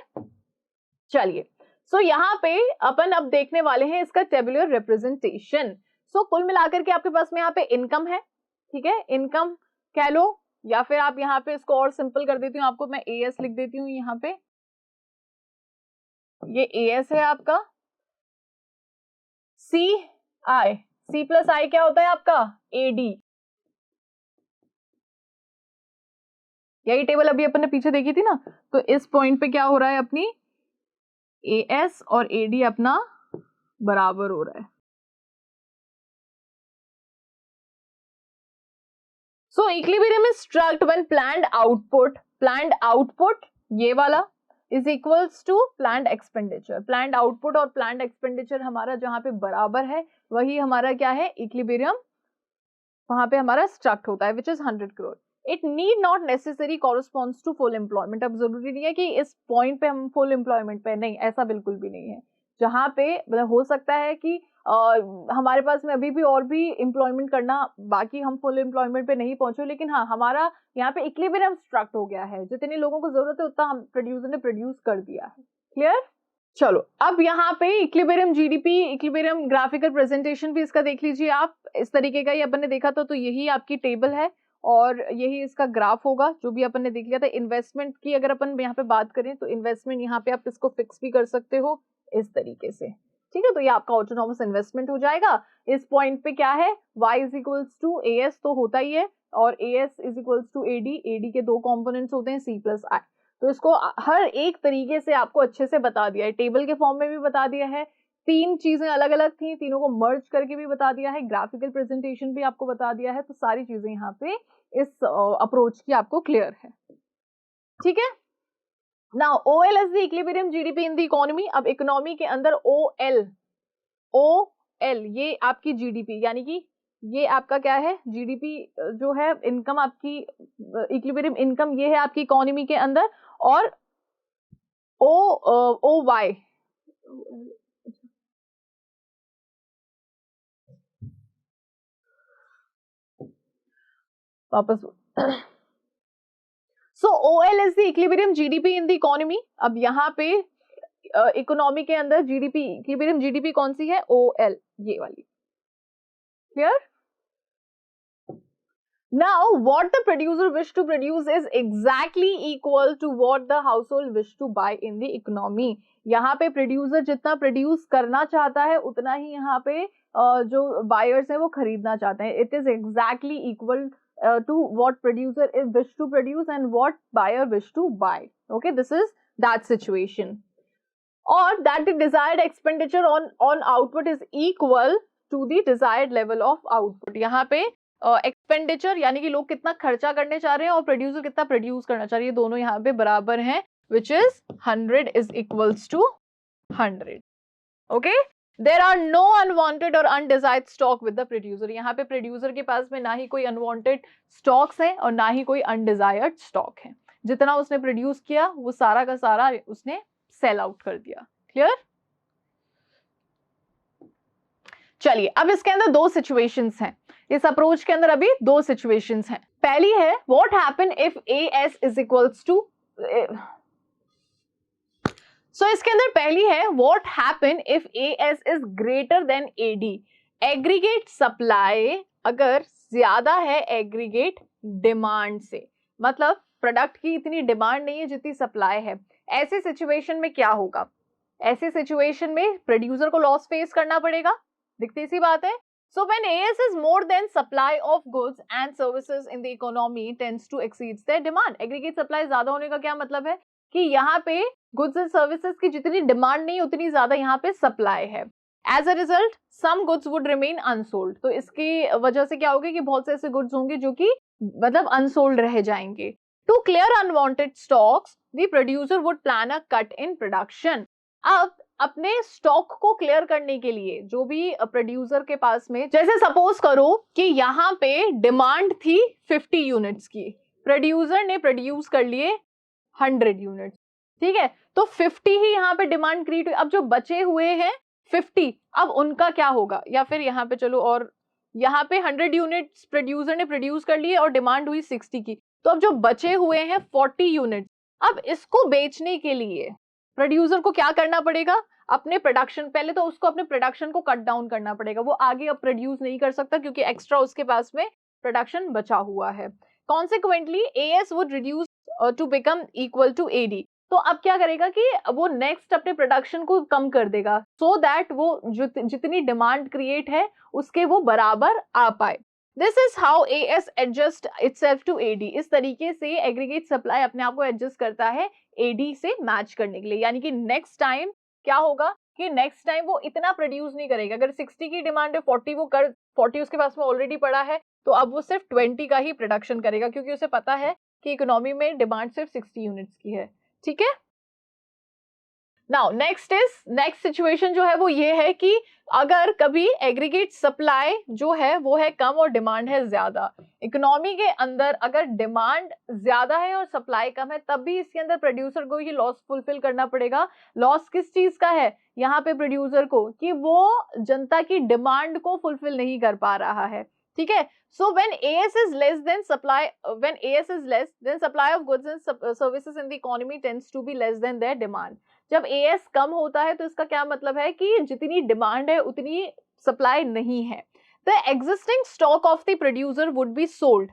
Speaker 1: चलिए। सो यहाँ पे अपन अब देखने वाले हैं इसका टेबुलर रिप्रेजेंटेशन। सो कुल मिलाकर के आपके पास में यहाँ पे इनकम है, ठीक है, इनकम कह लो, या फिर आप यहाँ पे इसको और सिंपल कर देती हूँ, आपको मैं एएस लिख देती हूँ यहाँ पे, ये एएस है आपका। सी आई, सी प्लस आई क्या होता है आपका, एडी। यही टेबल अभी अपन ने पीछे देखी थी ना, तो इस पॉइंट पे क्या हो रहा है, अपनी एएस और एडी अपना बराबर हो रहा है। So equilibrium is struck when planned output ये वाला is equals to planned expenditure. Planned output और प्लान्ड एक्सपेंडिचर हमारा जहां पे बराबर है, वही हमारा क्या है, इक्विलिब्रियम, वहां पे हमारा स्ट्रक्ट होता है, which is 100 crore. It need not necessary corresponds to full employment. अब जरूरी नहीं है कि इस पॉइंट पे हम फुल एम्प्लॉयमेंट पे, नहीं, ऐसा बिल्कुल भी नहीं है। जहां पे मतलब हो सकता है कि हमारे पास में अभी भी और भी एम्प्लॉयमेंट करना बाकी, हम फुल एम्प्लॉयमेंट पे नहीं पहुंचे, लेकिन हाँ, हमारा यहाँ पे इक्विलिब्रियम स्ट्रक्ट हो गया है, जितने लोगों को जरूरत है उतना हम प्रोड्यूसर ने प्रोड्यूस कर दिया है। क्लियर, चलो अब यहाँ पे equilibrium GDP, equilibrium graphical presentation भी इसका देख लीजिए आप, इस तरीके का ही अपन ने देखा था। तो यही आपकी टेबल है और यही इसका ग्राफ होगा, जो भी अपन ने देख लिया था। इन्वेस्टमेंट की अगर अपन यहाँ पे बात करें तो इन्वेस्टमेंट यहाँ पे आप इसको फिक्स भी कर सकते हो इस तरीके से, ठीक है। तो ये आपका ऑटोनॉमस इन्वेस्टमेंट हो जाएगा। इस पॉइंट पे क्या है, y is equals to S तो होता ही है, और S is equals to AD, AD के दो कॉम्पोनेंट्स होते हैं सी प्लस आई। तो इसको हर एक तरीके से आपको अच्छे से बता दिया है, टेबल के फॉर्म में भी बता दिया है, तीन चीजें अलग अलग थी, तीनों को मर्ज करके भी बता दिया है, ग्राफिकल प्रेजेंटेशन भी आपको बता दिया है। तो सारी चीजें यहाँ पे इस अप्रोच की आपको क्लियर है, ठीक है। Now OL is the equilibrium GDP in the economy. अब इकोनॉमी के अंदर OL ये आपकी जीडीपी, यानी कि ये आपका क्या है, जीडीपी जो है, इनकम आपकी, इक्विलिब्रियम इनकम ये है आपकी इकोनॉमी के अंदर। और OY वापस सो OL is the equilibrium GDP in the economy. अब यहाँ पे इकोनॉमी के अंदर जीडीपी, इक्विलिब्रियम जीडीपी कौन सी है, OL, ये वाली। Clear, now what the producer wish to produce is exactly equal to what the household wish to buy in the economy। यहाँ पे प्रोड्यूसर जितना प्रोड्यूस करना चाहता है उतना ही यहाँ पे जो बायर्स हैं वो खरीदना चाहते हैं। It is exactly equal to what producer is wish to produce and what buyer wish to buy. Okay, this is that situation. Or that the desired expenditure on output is equal to the desired level of output. यहाँ पे expenditure यानी कि लोग कितना खर्चा करने चाह रहे हैं और प्रोड्यूसर कितना प्रोड्यूस करना चाह रही है, दोनों यहाँ पे बराबर हैं, which is 100 is equals to 100. Okay? There are no unwanted or undesired stock with the producer. यहाँ पे प्रोड्यूसर के पास में ना ही कोई अनवांटेड स्टॉक्स है और ना ही कोई अनडिजायर्ड स्टॉक है। जितना उसने प्रोड्यूस किया वो सारा का सारा उसने सेल आउट कर दिया। क्लियर, चलिए अब इसके अंदर दो सिचुएशंस हैं, इस अप्रोच के अंदर अभी दो सिचुएशंस हैं। पहली है what happen if AS is equals to, so इसके अंदर पहली है what happen if AS is greater than AD। Aggregate supply अगर ज्यादा है एग्रीगेट डिमांड से, मतलब प्रोडक्ट की इतनी डिमांड नहीं है जितनी सप्लाई है, ऐसे सिचुएशन में क्या होगा, ऐसे सिचुएशन में प्रोड्यूसर को लॉस फेस करना पड़ेगा, दिखती सी बात है। So when AS is more than supply of goods and services in the economy tends to exceeds their demand। Aggregate supply ज्यादा होने का क्या मतलब है कि यहाँ पे गुड्स एंड सर्विसेज की जितनी डिमांड नहीं उतनी ज्यादा यहाँ पे सप्लाई है। As a result some goods would remain unsold. तो इसकी वजह से क्या होगा कि बहुत से ऐसे गुड्स होंगे जो कि मतलब अनसोल्ड रह जाएंगे। To clear unwanted stocks the producer would plan a cut in production. अब अपने स्टॉक को क्लियर करने के लिए जो भी प्रोड्यूसर के पास में, जैसे सपोज करो कि यहाँ पे डिमांड थी 50 यूनिट्स की, प्रोड्यूसर ने प्रोड्यूस कर लिए 100 यूनिट्स, ठीक है, तो 50 ही यहाँ पे डिमांड क्रिएट हुई। अब जो बचे हुए हैं 50, अब उनका क्या होगा, या फिर यहाँ पे चलो, और यहाँ पे 100 यूनिट्स प्रोड्यूसर ने प्रोड्यूस कर लिए और डिमांड हुई 60 की, तो अब जो बचे हुए हैं 40 यूनिट, अब इसको बेचने के लिए प्रोड्यूसर को क्या करना पड़ेगा, अपने प्रोडक्शन, पहले तो उसको अपने प्रोडक्शन को कट डाउन करना पड़ेगा, वो आगे अब प्रोड्यूस नहीं कर सकता क्योंकि एक्स्ट्रा उसके पास में प्रोडक्शन बचा हुआ है। Consequently AS would reduce to become equal to AD, तो अब क्या करेगा कि वो नेक्स्ट अपने प्रोडक्शन को कम कर देगा सो दैट वो जितनी डिमांड क्रिएट है उसके वो बराबर आ पाए। This is how AS adjust itself to AD, इस तरीके से एग्रीगेट सप्लाई अपने आप को एडजस्ट करता है एडी से मैच करने के लिए, यानी कि नेक्स्ट टाइम क्या होगा कि नेक्स्ट टाइम वो इतना प्रोड्यूस नहीं करेगा, अगर 60 की डिमांड है 40 उसके पास में ऑलरेडी पड़ा है, तो अब वो सिर्फ 20 का ही प्रोडक्शन करेगा क्योंकि उसे पता है कि इकोनॉमी में डिमांड सिर्फ 60 यूनिट्स की है। ठीक है, नाउ नेक्स्ट सिचुएशन जो है वो ये है कि अगर कभी एग्रीगेट सप्लाई जो है वो है कम और डिमांड है ज्यादा, इकोनॉमी के अंदर अगर डिमांड ज्यादा है और सप्लाई कम है, तब भी इसके अंदर प्रोड्यूसर को ये लॉस फुलफिल करना पड़ेगा। लॉस किस चीज का है यहाँ पे प्रोड्यूसर को, कि वो जनता की डिमांड को फुलफिल नहीं कर पा रहा है। ठीक है, so when AS is less than supply, when AS is less, then supply of goods and services in the economy tends to be less than their demand. जब AS कम होता है तो इसका क्या मतलब है कि जितनी डिमांड है उतनी सप्लाई नहीं है। The existing stock of the producer would be sold.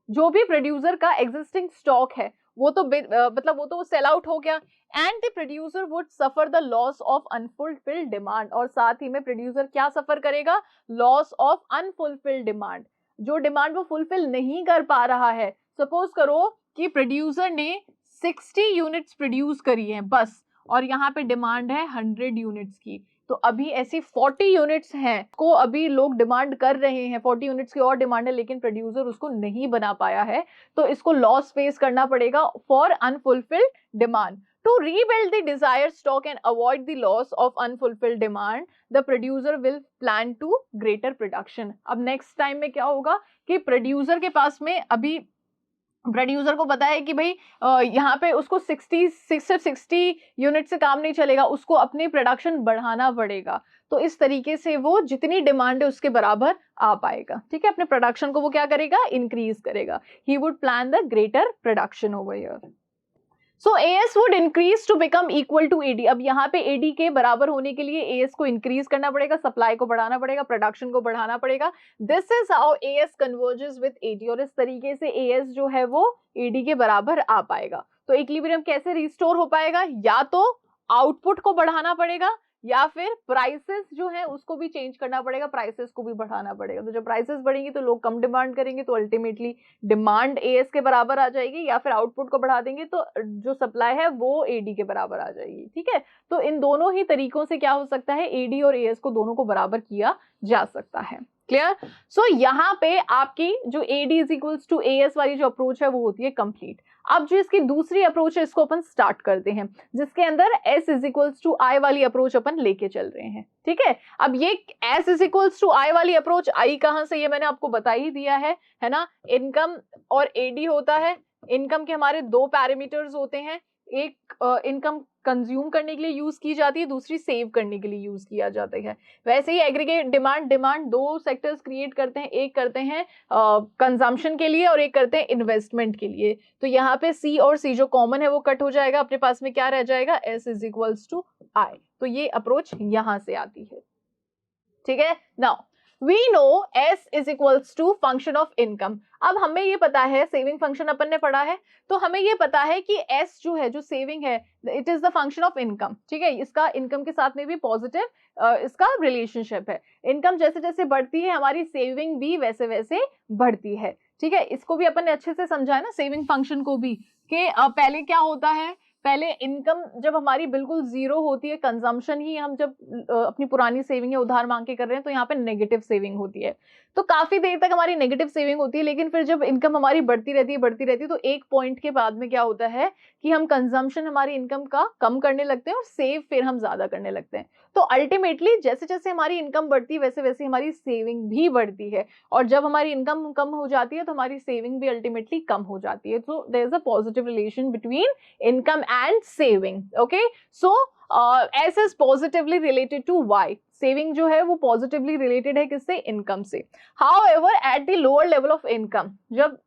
Speaker 1: जो भी प्रोड्यूसर का एग्जिस्टिंग स्टॉक है वो तो मतलब वो तो सेल आउट हो गया, and the producer would suffer the loss of unfulfilled demand, और साथ ही में प्रोड्यूसर क्या सफर करेगा, लॉस ऑफ अनफुलफिल्ड डिमांड, जो डिमांड वो फुलफिल नहीं कर पा रहा है। सपोज करो कि प्रोड्यूसर ने 60 यूनिट्स प्रोड्यूस करी हैं बस, और यहाँ पे डिमांड है 100 यूनिट्स की, तो अभी ऐसी 40 यूनिट्स हैं को अभी लोग डिमांड कर रहे हैं, 40 यूनिट्स की और डिमांड है, लेकिन प्रोड्यूसर उसको नहीं बना पाया है, तो इसको लॉस फेस करना पड़ेगा for unfulfilled demand. To rebuild the desired stock and avoid the loss of unfulfilled demand, the producer will plan to greater production. अब next time में क्या होगा कि प्रोड्यूसर के पास में अभी प्रोड्यूसर को पता है कि भाई यहाँ पे उसको 60 यूनिट से काम नहीं चलेगा, उसको अपनी प्रोडक्शन बढ़ाना पड़ेगा, तो इस तरीके से वो जितनी डिमांड है उसके बराबर आ पाएगा। ठीक है, अपने प्रोडक्शन को वो क्या करेगा, इंक्रीज करेगा। He would plan the greater production over here. So AS would increase to become equal to AD। अब यहाँ पे AD के बराबर होने के लिए AS को इंक्रीज करना पड़ेगा, सप्लाई को बढ़ाना पड़ेगा, प्रोडक्शन को बढ़ाना पड़ेगा। This is how AS converges with AD, और इस तरीके से AS जो है वो AD के बराबर आ पाएगा। तो इक्विलिब्रियम कैसे रिस्टोर हो पाएगा, या तो आउटपुट को बढ़ाना पड़ेगा या फिर प्राइसेस जो है उसको भी चेंज करना पड़ेगा, प्राइसेस को भी बढ़ाना पड़ेगा। तो जब प्राइसेस बढ़ेंगी तो लोग कम डिमांड करेंगे, तो अल्टीमेटली डिमांड AS के बराबर आ जाएगी, या फिर आउटपुट को बढ़ा देंगे तो जो सप्लाई है वो AD के बराबर आ जाएगी। ठीक है, तो इन दोनों ही तरीकों से क्या हो सकता है, AD और AS को दोनों को बराबर किया जा सकता है। क्लियर? सो यहाँ पे आपकी जो AD is equals to AS वाली जो अप्रोच है वो होती है कंप्लीट। अब जो इसकी दूसरी अप्रोच है इसको अपन स्टार्ट करते हैं, जिसके अंदर S is equals to I वाली अप्रोच अपन लेके चल रहे हैं। ठीक है, अब ये S is equals to I वाली अप्रोच आई कहां से, ये मैंने आपको बता ही दिया है ना। इनकम और AD होता है, इनकम के हमारे दो पैरामीटर्स होते हैं, एक इनकम कंज्यूम करने के लिए यूज की जाती है, दूसरी सेव करने के लिए यूज किया जाता है। वैसे ही एग्रीगेट डिमांड दो सेक्टर्स क्रिएट करते हैं, एक करते हैं कंजम्पशन के लिए और एक करते हैं इन्वेस्टमेंट के लिए। तो यहाँ पे C और C जो कॉमन है वो कट हो जाएगा, अपने पास में क्या रह जाएगा, S is equals to I। तो ये अप्रोच यहां से आती है। ठीक है, now we know S is equals to function of income। अब हमें ये पता है, सेविंग फंक्शन अपन ने पढ़ा है, तो हमें ये पता है कि S जो है, जो सेविंग है, it is the function of income. ठीक है, इसका इनकम के साथ में भी पॉजिटिव इसका रिलेशनशिप है। इनकम जैसे जैसे बढ़ती है हमारी सेविंग भी वैसे वैसे बढ़ती है। ठीक है, इसको भी अपन ने अच्छे से समझा है ना, सेविंग फंक्शन को भी, कि पहले क्या होता है, पहले इनकम जब हमारी बिल्कुल जीरो होती है, कंजम्पशन ही हम जब अपनी पुरानी सेविंग या उधार मांग के कर रहे हैं, तो यहाँ पे नेगेटिव सेविंग होती है, तो काफी देर तक हमारी नेगेटिव सेविंग होती है। लेकिन फिर जब इनकम हमारी बढ़ती रहती है, तो एक पॉइंट के बाद में क्या होता है कि हम कंजम्पशन हमारी इनकम का कम करने लगते हैं और सेव फिर हम ज्यादा करने लगते हैं। तो अल्टीमेटली जैसे जैसे हमारी इनकम बढ़ती है वैसे वैसे हमारी सेविंग भी बढ़ती है, और जब हमारी इनकम कम हो जाती है तो हमारी सेविंग भी अल्टीमेटली कम हो जाती है. So there is a positive relation between income and saving. Okay, so S is positively related to Y. Saving जो है वो पॉजिटिवली रिलेटेड है किससे? इनकम से. However at the lower level of income, जब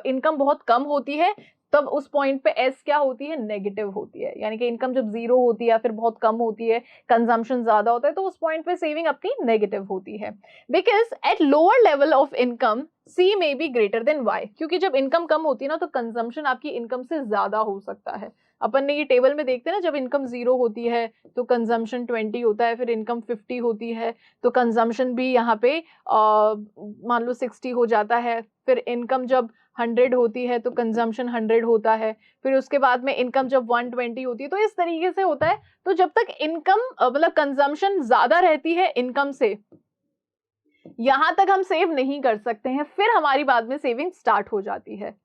Speaker 1: इनकम बहुत कम होती है तब उस पॉइंट पे एस क्या होती है? नेगेटिव होती है. यानी कि इनकम जब जीरो होती है या फिर बहुत कम होती है, कंजम्पशन ज्यादा होता है, तो उस पॉइंट पे सेविंग अपनी नेगेटिव होती है. Because at lower level of income C may be greater than Y. क्योंकि जब इनकम कम होती है ना तो कंजम्पशन आपकी इनकम से ज्यादा हो सकता है. अपन ने ये टेबल में देखते हैं ना, जब इनकम 0 होती है तो कंजम्पशन 20 होता है, फिर इनकम 50 होती है तो कंजम्पशन भी यहाँ पे मान लो 60 हो जाता है. फिर इनकम जब 100 होती है तो कंजम्पशन 100 होता है. फिर उसके बाद में इनकम जब 120 होती है, तो इस तरीके से होता है. तो जब तक इनकम मतलब कंजम्पशन ज्यादा रहती है इनकम से, यहां तक हम सेव नहीं कर सकते हैं, फिर हमारी बाद में सेविंग स्टार्ट हो जाती है.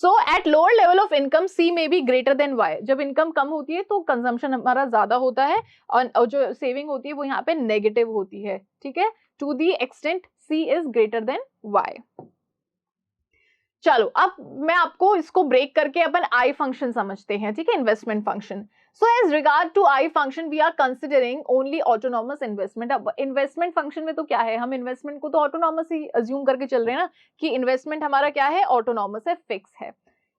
Speaker 1: So at lower level of income C may be greater than Y. जब इनकम कम होती है तो कंजम्पशन हमारा ज्यादा होता है और जो सेविंग होती है वो यहाँ पे नेगेटिव होती है. ठीक है, to the extent C is greater than Y. चलो अब मैं आपको इसको ब्रेक करके अपन आई फंक्शन समझते हैं. ठीक है, investment function. So as regard to I function we are considering only autonomous investment. अब इन्वेस्टमेंट फंक्शन में तो क्या है, हम इन्वेस्टमेंट को तो ऑटोनॉमस ही अज्यूम करके चल रहे हैं ना, कि इन्वेस्टमेंट हमारा क्या है? ऑटोनॉमस है, फिक्स है.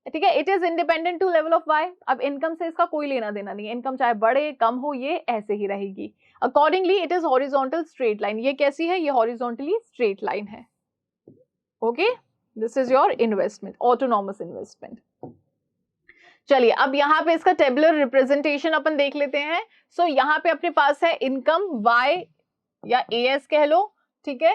Speaker 1: ठीक है, it is independent to level of Y. अब इनकम से इसका कोई लेना देना नहीं है. इनकम चाहे बढ़े कम हो, ये ऐसे ही रहेगी. Accordingly it is horizontal straight line. ये कैसी है? ये हॉरिजॉन्टली स्ट्रेट लाइन है. Okay, this is your investment, autonomous investment. चलिए अब यहाँ पे इसका टेबुलर रिप्रेजेंटेशन अपन देख लेते हैं. सो यहाँ पे अपने पास है इनकम वाई या एएस कह लो. ठीक है,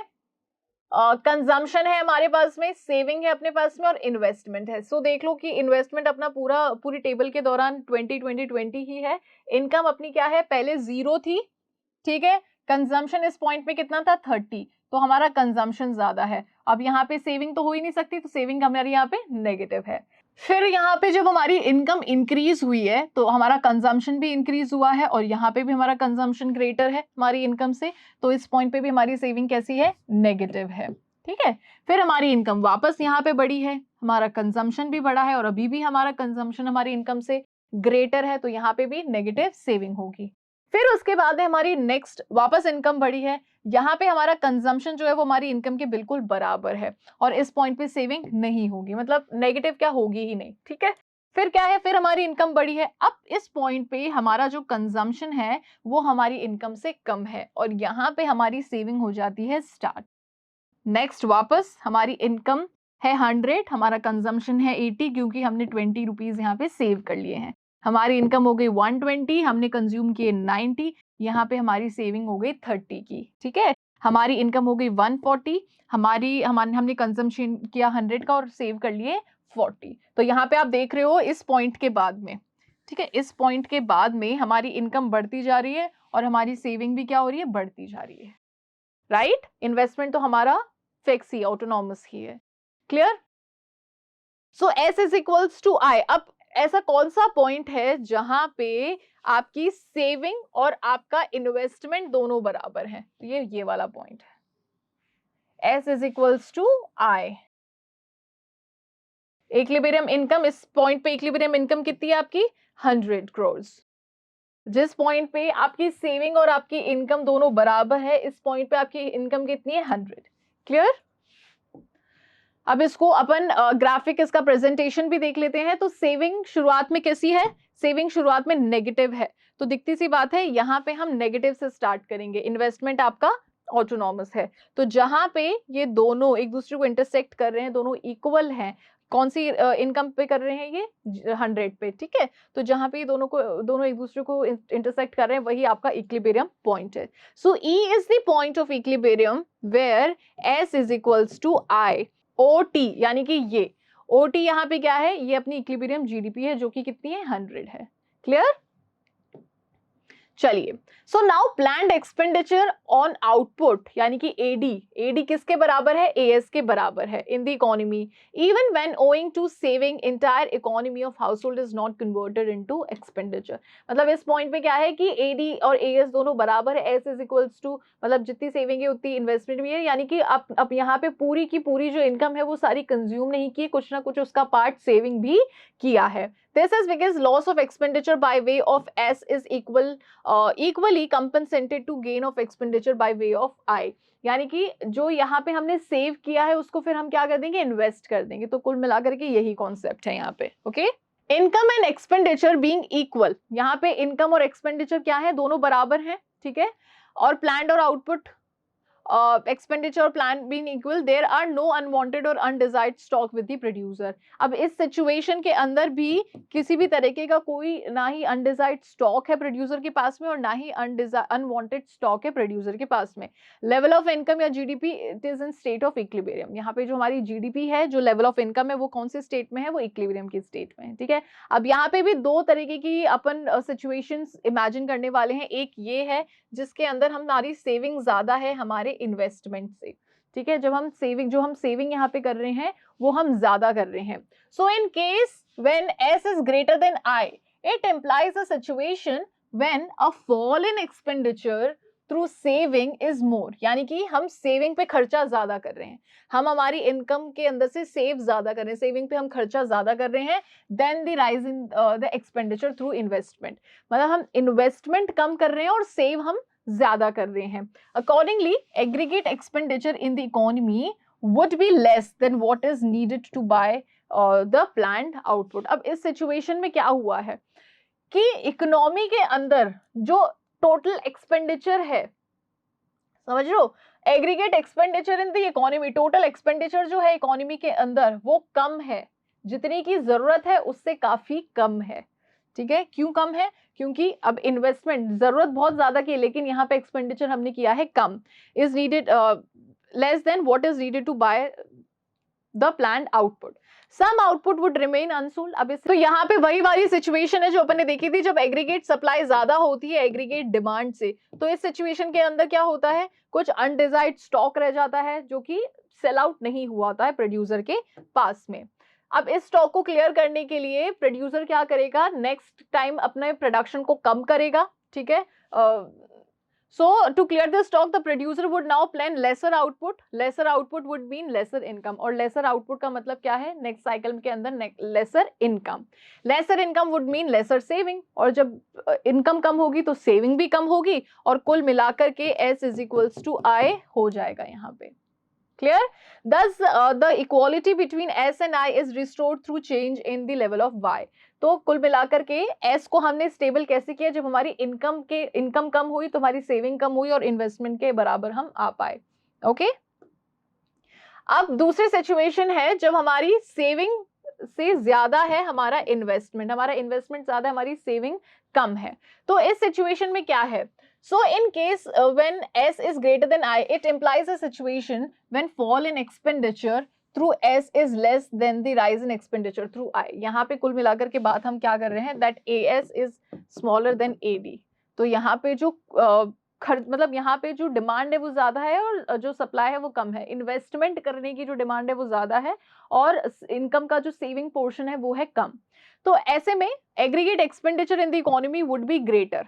Speaker 1: कंजम्पशन है हमारे पास में, सेविंग है अपने पास में, और इन्वेस्टमेंट है. सो देख लो कि इन्वेस्टमेंट अपना पूरी टेबल के दौरान 20-20-20 ही है. इनकम अपनी क्या है? पहले 0 थी. ठीक है, कंजम्पशन इस पॉइंट पे कितना था? 30. तो हमारा कंजम्पशन ज्यादा है. अब यहाँ पे सेविंग तो हो ही नहीं सकती, तो सेविंग हमारी यहाँ पे नेगेटिव है. फिर यहाँ पे जब हमारी इनकम इंक्रीज हुई है तो हमारा कंजम्पशन भी इंक्रीज हुआ है, और यहाँ पे भी हमारा कंजम्पशन ग्रेटर है हमारी इनकम से, तो इस पॉइंट पे भी हमारी सेविंग कैसी है? नेगेटिव है. ठीक है, फिर हमारी इनकम वापस यहाँ पे बढ़ी है, हमारा कंजम्पशन भी बढ़ा है, और अभी भी हमारा कंजम्पशन हमारी इनकम से ग्रेटर है, तो यहाँ पे भी नेगेटिव सेविंग होगी. फिर उसके बाद हमारी नेक्स्ट वापस इनकम बढ़ी है, यहाँ पे हमारा कंजम्पशन जो है वो हमारी इनकम के बिल्कुल बराबर है, और इस पॉइंट पे सेविंग नहीं होगी, मतलब नेगेटिव क्या होगी ही नहीं. ठीक है, फिर क्या है? फिर हमारी इनकम बढ़ी है. अब इस पॉइंट पे हमारा जो कंजम्पशन है वो हमारी इनकम से कम है, और यहाँ पे हमारी सेविंग हो जाती है स्टार्ट. नेक्स्ट वापस हमारी इनकम है 100, हमारा कंजम्पशन है 80, क्योंकि हमने 20 रुपीज यहाँ पे सेव कर लिए हैं. हमारी इनकम हो गई 120, हमने कंज्यूम किए 90, यहाँ पे हमारी सेविंग हो गई 30 की. ठीक है, हमारी इनकम हो गई 140, हमने कंजम्पशन किया 100 का और सेव कर लिए 40. तो यहाँ पे आप देख रहे हो इस पॉइंट के बाद में, ठीक है, इस पॉइंट के बाद में हमारी इनकम बढ़ती जा रही है और हमारी सेविंग भी क्या हो रही है? बढ़ती जा रही है. राइट, इन्वेस्टमेंट तो हमारा फिक्स ही, ऑटोनॉमस ही है. Clear? So S is equals to I. अब ऐसा कौन सा पॉइंट है जहां पे आपकी सेविंग और आपका इन्वेस्टमेंट दोनों बराबर हैं? ये वाला पॉइंट है. S is equals to I. Equilibrium income, इस पॉइंट पे इक्विलिब्रियम इनकम कितनी है आपकी? 100 करोड़. जिस पॉइंट पे आपकी सेविंग और आपकी इनकम दोनों बराबर है, इस पॉइंट पे आपकी इनकम कितनी है? 100. क्लियर? अब इसको अपन ग्राफिक इसका प्रेजेंटेशन भी देख लेते हैं. तो सेविंग शुरुआत में कैसी है? सेविंग शुरुआत में नेगेटिव है, तो दिखती सी बात है यहाँ पे हम नेगेटिव से स्टार्ट करेंगे. इन्वेस्टमेंट आपका ऑटोनॉमस है, तो जहां पे ये दोनों एक दूसरे को इंटरसेक्ट कर रहे हैं, दोनों इक्वल हैं, कौन सी इनकम पे कर रहे हैं? ये 100 पे. ठीक है, तो जहां पे दोनों एक दूसरे को इंटरसेक्ट कर रहे हैं, वही आपका इक्विलिब्रियम पॉइंट है. So E is the point of equilibrium where S is equals to I. OT यानी कि ये ओटी यहाँ पे क्या है? ये अपनी इक्विलिब्रियम जीडीपी है, जो कि कितनी है? 100 है. क्लियर? चलिए, so now planned expenditure on output यानी कि एडी किसके बराबर है, एएस के बराबर है in the economy even when owing to saving entire economy of household is not converted into expenditure. मतलब इस पॉइंट पे क्या है कि एडी और एएस दोनों बराबर है, एस इज इक्वल्स टू मतलब जितनी सेविंग है उतनी इन्वेस्टमेंट भी है, यानी कि अब यहाँ पे पूरी की पूरी जो इनकम है वो सारी कंज्यूम नहीं की, कुछ ना कुछ उसका पार्ट सेविंग भी किया है। This is because loss of expenditure by way of S is equally compensated to gain of expenditure by way of I। यानी कि जो यहाँ पे हमने सेव किया है उसको फिर हम क्या कर देंगे, इन्वेस्ट कर देंगे। तो कुल मिलाकर के यही कॉन्सेप्ट है यहाँ पे। Okay, income and expenditure being equal, यहाँ पे इनकम और एक्सपेंडिचर क्या है, दोनों बराबर हैं, ठीक है। और प्लान्ड और आउटपुट एक्सपेंडिचर और plan being equal, there are no unwanted और undesired stock with the producer. अब इस सिचुएशन के अंदर भी किसी भी तरीके का कोई ना ही अनडिजायर्ड स्टॉक है प्रोड्यूसर के पास में और ना ही अनवांटेड स्टॉक है प्रोड्यूसर के पास में। लेवल ऑफ इनकम या GDP it is in state of equilibrium. यहाँ पे जो हमारी जीडीपी है, जो लेवल ऑफ इनकम है, वो कौन से स्टेट में है, वो इक्विलिब्रियम की स्टेट में है, ठीक है। अब यहाँ पे भी दो तरीके की अपन सिचुएशंस इमेजिन करने वाले हैं। एक ये है जिसके अंदर हमारी सेविंग ज्यादा है हमारे इन्वेस्टमेंट से, ठीक है। जब हम सेविंग यहाँ पे कर रहे हैं वो हम ज्यादा कर रहे हैं। So in case when S is greater than I, it implies a situation when a fall in expenditure through saving is more, यानी कि हम सेविंग पे खर्चा ज्यादा कर रहे हैं, हम हमारी इनकम के अंदर से सेव ज्यादा कर रहे हैं, सेविंग पे हम खर्चा ज्यादा कर रहे हैं then the rise in the expenditure through investment. मतलब हम इन्वेस्टमेंट कम कर रहे हैं और सेव हम ज्यादा कर रहे हैं। Accordingly aggregate expenditure in the economy would be less than what is needed to buy the planned output. अब इस सिचुएशन में क्या हुआ है कि इकोनॉमी के अंदर जो टोटल एक्सपेंडिचर है, समझ लो, aggregate expenditure in the economy, total expenditure जो है इकोनॉमी के अंदर वो कम है, जितनी की जरूरत है उससे काफी कम है, ठीक है। क्यों कम है, क्योंकि अब इन्वेस्टमेंट जरूरत बहुत ज्यादा की है लेकिन यहाँ पे एक्सपेंडिचर हमने किया है कम, is needed less than what is needed to buy the planned output. Some output would remain unsold. अब तो यहाँ पे वही वाली सिचुएशन है जो अपन ने देखी थी, जब एग्रीगेट सप्लाई ज्यादा होती है एग्रीगेट डिमांड से, तो इस सिचुएशन के अंदर क्या होता है, कुछ अनडिजायर्ड स्टॉक रह जाता है जो कि सेल आउट नहीं हुआ होता है प्रोड्यूसर के पास में। अब इस स्टॉक को क्लियर करने के लिए प्रोड्यूसर क्या करेगा, नेक्स्ट टाइम अपने प्रोडक्शन को कम करेगा, ठीक है। So to clear the stock, the producer would now plan lesser output. Lesser output would mean lesser income, और lesser output का मतलब क्या है, next cycle के अंदर lesser income. Lesser income would mean lesser saving, और जब income कम होगी तो saving भी कम होगी और कुल मिलाकर के S is equals to I हो जाएगा यहाँ पे। Clear? Thus the equality between S and I is restored through change in the level of Y. तो कुल मिलाकर के S को हमने स्टेबल कैसे किया, जब हमारी इनकम कम हुई तो हमारी सेविंग कम हुई और इन्वेस्टमेंट के बराबर हम आ पाए। ओके, अब दूसरी सिचुएशन है जब हमारी सेविंग से ज्यादा है हमारा इन्वेस्टमेंट ज्यादा है, हमारी सेविंग कम है। तो इस सिचुएशन में क्या है, so in case when S is greater than I, it implies a situation when fall in expenditure through S is less than the rise in expenditure through I। यहाँ पे कुल मिलाकर के बात हम क्या कर रहे हैं, that AS is smaller than AD। तो यहाँ पे जो मतलब यहाँ पे जो डिमांड है वो ज्यादा है और जो सप्लाई है वो कम है, इन्वेस्टमेंट करने की जो डिमांड है वो ज्यादा है और इनकम का जो सेविंग पोर्शन है वो है कम। तो ऐसे में aggregate expenditure in the economy would be greater.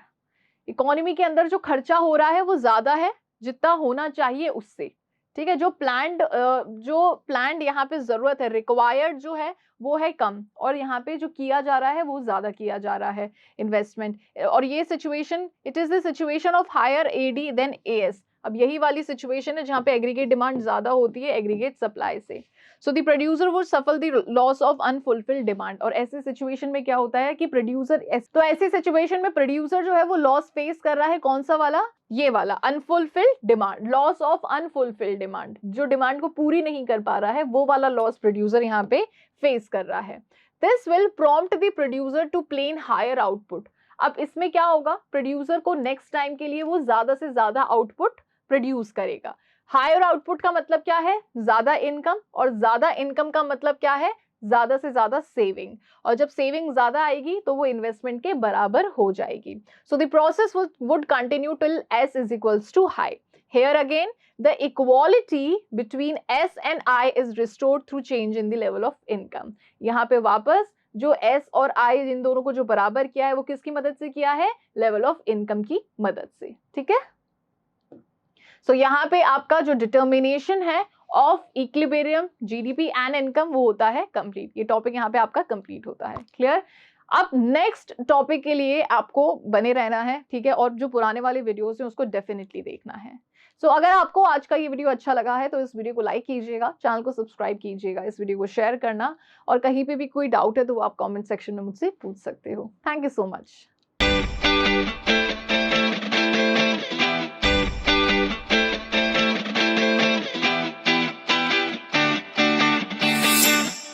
Speaker 1: Economy के अंदर जो खर्चा हो रहा है वो ज्यादा है जितना होना चाहिए उससे, ठीक है। जो प्लान्ड यहाँ पे जरूरत है, रिक्वायर्ड जो है वो है कम और यहाँ पे जो किया जा रहा है वो ज्यादा किया जा रहा है इन्वेस्टमेंट। और ये situation, it is the situation of higher AD than AS. अब यही वाली सिचुएशन है जहाँ पे एग्रीगेट डिमांड ज्यादा होती है एग्रीगेट सप्लाई से। So the producer would suffer the loss of unfulfilled demand. और ऐसे सिचुएशन में क्या होता है कि तो ऐसी सिचुएशन में प्रोड्यूसर जो है वो लॉस फेस कर रहा है, कौन सा वाला, ये वाला, unfulfilled demand, loss of unfulfilled demand, जो डिमांड को पूरी नहीं कर पा रहा है वो वाला लॉस प्रोड्यूसर यहाँ पे फेस कर रहा है। This will prompt the producer to plan higher output. अब इसमें क्या होगा, प्रोड्यूसर को नेक्स्ट टाइम के लिए वो ज्यादा से ज्यादा आउटपुट प्रोड्यूस करेगा। हायर आउटपुट का मतलब क्या है, ज्यादा इनकम, और ज्यादा इनकम का मतलब क्या है, ज्यादा से ज्यादा सेविंग, और जब सेविंग ज्यादा आएगी तो वो इन्वेस्टमेंट के बराबर हो जाएगी. So the process would continue till S is equals to Y. Here again, the equality between S and I is restored through change in the level of income. यहाँ पे वापस जो S और I इन दोनों को जो बराबर किया है वो किसकी मदद से किया है? लेवल ऑफ इनकम की मदद से. ठीक है. सो यहाँ पे आपका जो डिटर्मिनेशन है of equilibrium GDP and income वो होता है कंप्लीट. ये टॉपिक यहाँ पे आपका कंप्लीट होता है. क्लियर. अब नेक्स्ट टॉपिक के लिए आपको बने रहना है. ठीक है. और जो पुराने वाले वीडियोस हैं उसको डेफिनेटली देखना है. सो अगर आपको आज का ये वीडियो अच्छा लगा है तो इस वीडियो को लाइक कीजिएगा, चैनल को सब्सक्राइब कीजिएगा, इस वीडियो को शेयर करना, और कहीं पे भी कोई डाउट है तो वो आप कमेंट सेक्शन में मुझसे पूछ सकते हो. Thank you so much.